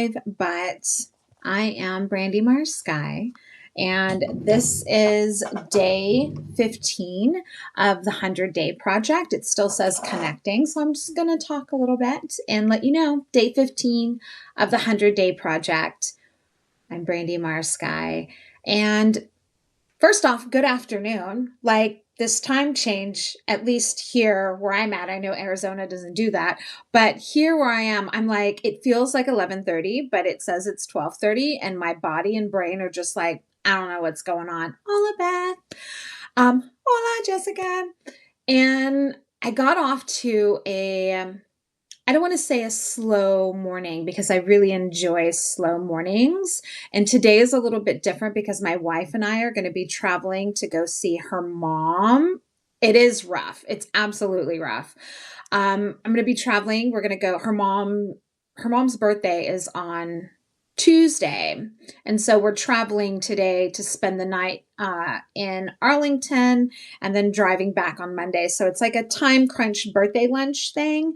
live, but I am Brandy Mars Sky, and this is day 15 of the 100-Day Project. It still says connecting, so I'm just going to talk a little bit and let you know day 15 of the 100-Day Project. I'm Brandy Mars Sky, and first off, good afternoon. Like this time change, at least here where I'm at, I know Arizona doesn't do that, but here where I am, I'm like, it feels like 11:30, but it says it's 12:30, and my body and brain are just like, I don't know what's going on. Hola, Beth. Hola, Jessica. And I got off to I don't want to say a slow morning because I really enjoy slow mornings. And today is a little bit different because my wife and I are going to be traveling to go see her mom. It is rough. It's absolutely rough. I'm going to be traveling. We're going to go. Her mom's birthday is on Tuesday. And so we're traveling today to spend the night in Arlington and then driving back on Monday. So it's like a time crunch birthday lunch thing.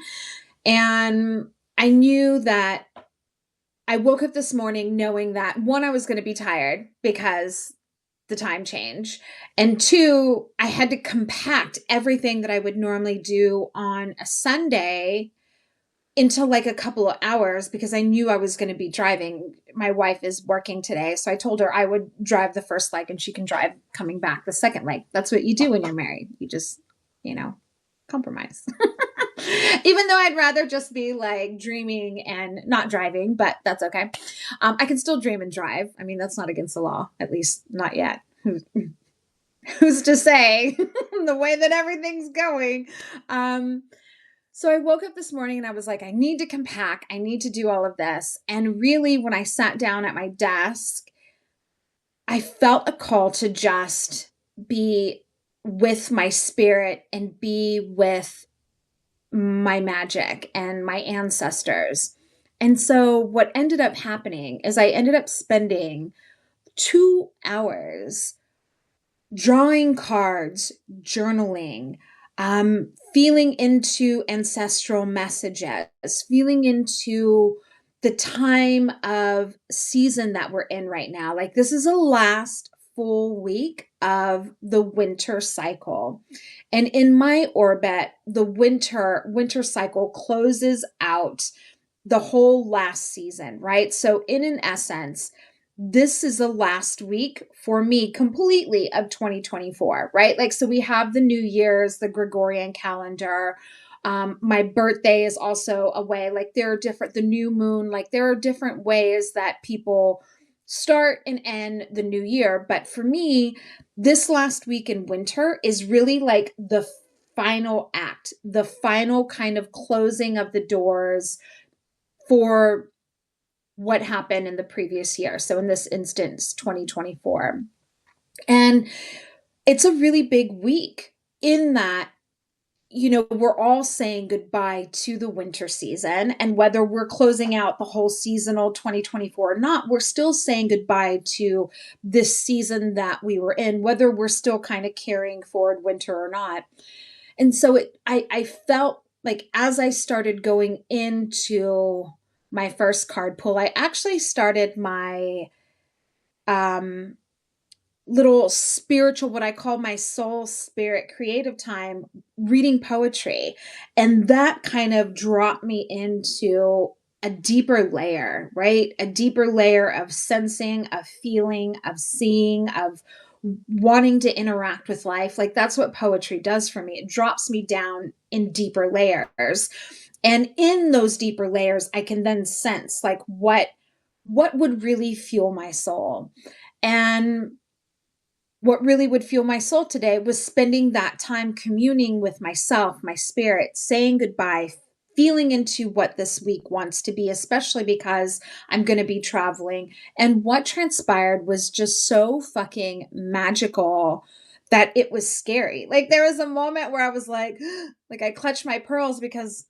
And I knew that I woke up this morning knowing that one, I was going to be tired because the time change. And two, I had to compact everything that I would normally do on a Sunday into like a couple of hours because I knew I was going to be driving. My wife is working today. So I told her I would drive the first leg and she can drive coming back the second leg. That's what you do when you're married. You just, compromise. Even though I'd rather just be like dreaming and not driving, but that's okay. I can still dream and drive. I mean, that's not against the law, at least not yet. Who's to say the way that everything's going? So I woke up this morning and I was like, I need to compact. I need to do all of this. And really, when I sat down at my desk, I felt a call to just be with my spirit and be with my magic and my ancestors. And so what ended up happening is I ended up spending 2 hours drawing cards, journaling, feeling into ancestral messages, feeling into the time of season that we're in right now. Like this is the last full week of the winter cycle. And in my orbit, the winter cycle closes out the whole last season, right? So in an essence, this is the last week for me completely of 2024, right? Like, so we have the New Year's, the Gregorian calendar. My birthday is also a way, like there are different, the new moon, like there are different ways that people start and end the new year. But for me, this last week in winter is really like the final act, the final kind of closing of the doors for what happened in the previous year. So in this instance, 2024. And it's a really big week in that, we're all saying goodbye to the winter season. And whether we're closing out the whole seasonal 2024 or not, we're still saying goodbye to this season that we were in, whether we're still kind of carrying forward winter or not. And so I felt like as I started going into my first card pull, I actually started my um, little spiritual, what I call my soul spirit creative time, reading poetry. And that kind of dropped me into a deeper layer, right? A deeper layer of sensing, of feeling, of seeing, of wanting to interact with life. Like that's what poetry does for me. It drops me down in deeper layers. And in those deeper layers, I can then sense like what would really fuel my soul. And what really would fuel my soul today was spending that time communing with myself, my spirit, saying goodbye, feeling into what this week wants to be, especially because I'm going to be traveling. And what transpired was just so fucking magical that it was scary. Like there was a moment where I was like I clutched my pearls because,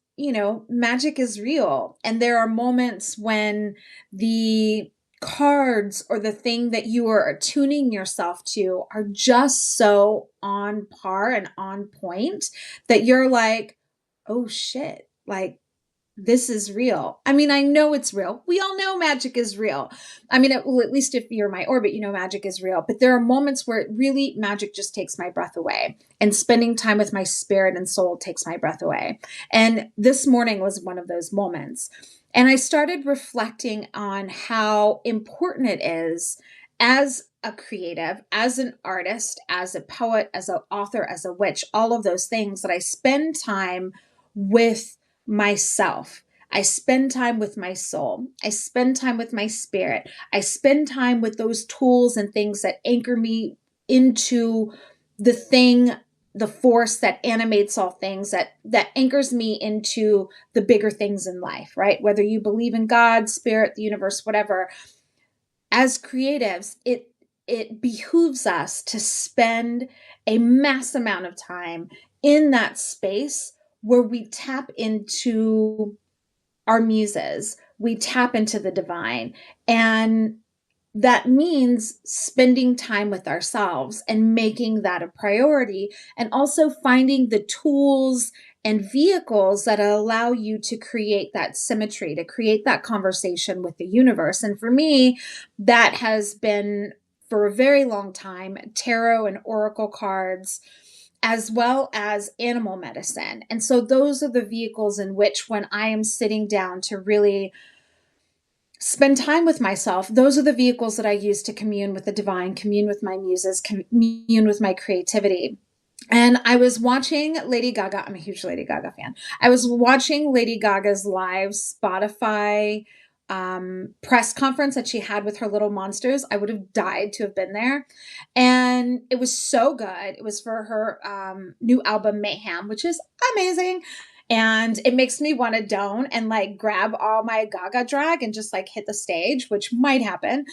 magic is real. And there are moments when the cards or the thing that you are attuning yourself to are just so on par and on point that you're like, oh shit, like this is real. I mean, I know it's real. We all know magic is real. I mean, well, at least if you're my orbit, you know magic is real. But there are moments where it really magic just takes my breath away. And spending time with my spirit and soul takes my breath away. And this morning was one of those moments. And I started reflecting on how important it is as a creative, as an artist, as a poet, as an author, as a witch, all of those things that I spend time with myself. I spend time with my soul. I spend time with my spirit. I spend time with those tools and things that anchor me into the thing, the force that animates all things, that anchors me into the bigger things in life, right? Whether you believe in God, spirit, the universe, whatever. As creatives, it behooves us to spend a mass amount of time in that space where we tap into our muses, we tap into the divine. And that means spending time with ourselves and making that a priority, and also finding the tools and vehicles that allow you to create that symmetry, to create that conversation with the universe. And for me, that has been for a very long time tarot and oracle cards, as well as animal medicine. And so those are the vehicles in which, when I am sitting down to really spend time with myself, those are the vehicles that I use to commune with the divine, commune with my muses, commune with my creativity. And I was watching Lady Gaga. I'm a huge Lady Gaga fan. I was watching Lady Gaga's live Spotify press conference that she had with her little monsters. I would have died to have been there. And it was so good. It was for her new album, Mayhem, which is amazing. And it makes me want to done and like grab all my Gaga drag and just like hit the stage, which might happen.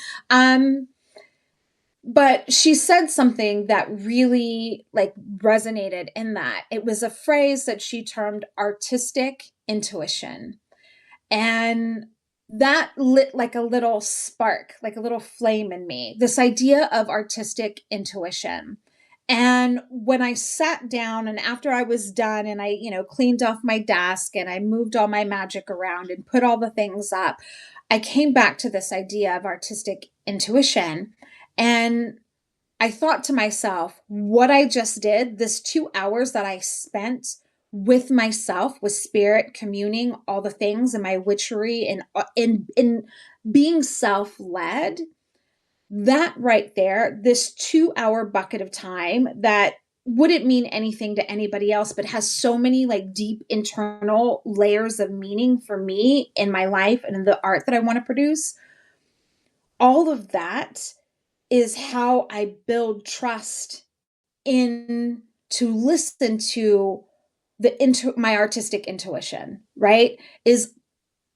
But she said something that really like resonated in that. It was a phrase that she termed artistic intuition. And that lit like a little spark, like a little flame in me, this idea of artistic intuition. And when I sat down and after I was done and I, cleaned off my desk and I moved all my magic around and put all the things up, I came back to this idea of artistic intuition. And I thought to myself, what I just did, this 2 hours that I spent with myself, with spirit, communing, all the things, and my witchery, and in being self-led, that right there, this 2 hour bucket of time that wouldn't mean anything to anybody else, but has so many like deep internal layers of meaning for me in my life and in the art that I want to produce. All of that is how I build trust in to listen to my artistic intuition, right? Is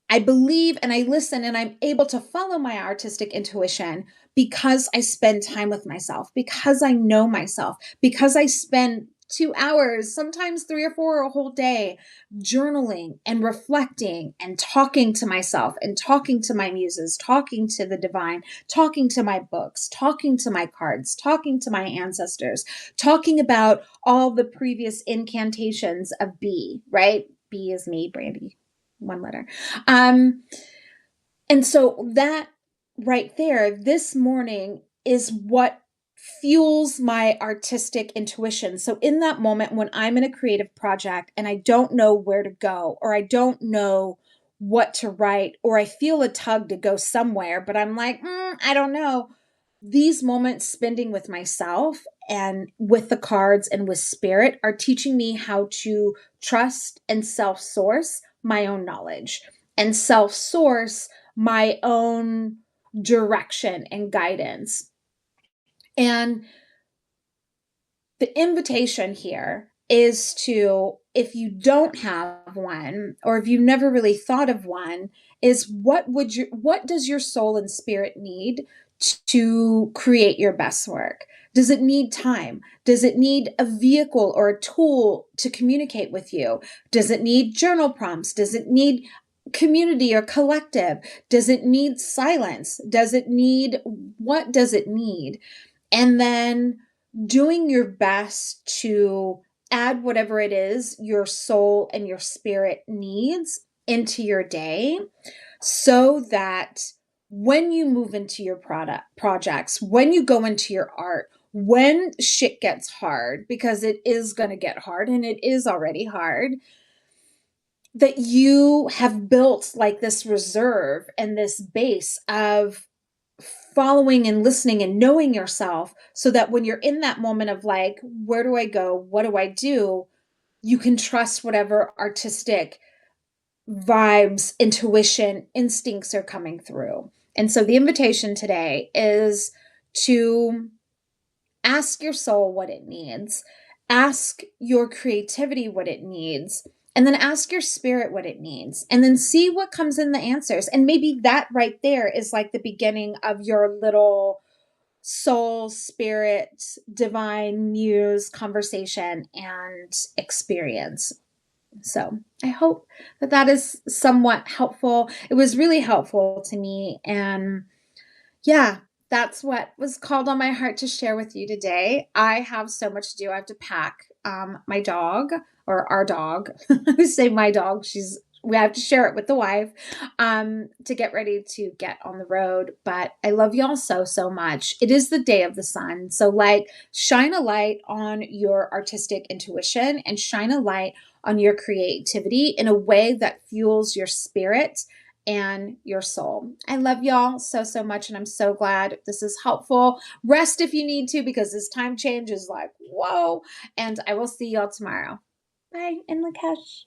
I believe and I listen and I'm able to follow my artistic intuition because I spend time with myself, because I know myself, because I spend 2 hours, sometimes three or four, a whole day, journaling and reflecting and talking to myself and talking to my muses, talking to the divine, talking to my books, talking to my cards, talking to my ancestors, talking about all the previous incantations of B, right? B is me, Brandy, one letter. Um, and so that right there, this morning is what fuels my artistic intuition. So in that moment when I'm in a creative project and I don't know where to go, or I don't know what to write, or I feel a tug to go somewhere, but I'm like, I don't know. These moments spending with myself and with the cards and with spirit are teaching me how to trust and self source my own knowledge and self source my own direction and guidance. And the invitation here is to, if you don't have one, or if you've never really thought of one, is what does your soul and spirit need to create your best work? Does it need time? Does it need a vehicle or a tool to communicate with you? Does it need journal prompts? Does it need community or collective? Does it need silence? What does it need? And then doing your best to add whatever it is your soul and your spirit needs into your day so that when you move into your product projects, when you go into your art, when shit gets hard, because it is going to get hard and it is already hard, that you have built like this reserve and this base of following and listening and knowing yourself so that when you're in that moment of like, where do I go? What do I do? You can trust whatever artistic vibes, intuition, instincts are coming through. And so the invitation today is to ask your soul what it needs, ask your creativity what it needs, and then ask your spirit what it needs, and then see what comes in the answers. And maybe that right there is like the beginning of your little soul, spirit, divine muse conversation and experience. So I hope that that is somewhat helpful. It was really helpful to me. And yeah, that's what was called on my heart to share with you today. I have so much to do. I have to pack my dog or our dog. I say my dog. We have to share it with the wife to get ready to get on the road. But I love y'all so, so much. It is the day of the sun. So, like, shine a light on your artistic intuition and shine a light on your creativity in a way that fuels your spirit and your soul. I love y'all so, so much. And I'm so glad this is helpful. Rest if you need to, because this time change is like, whoa. And I will see y'all tomorrow. Bye, in Lakesh.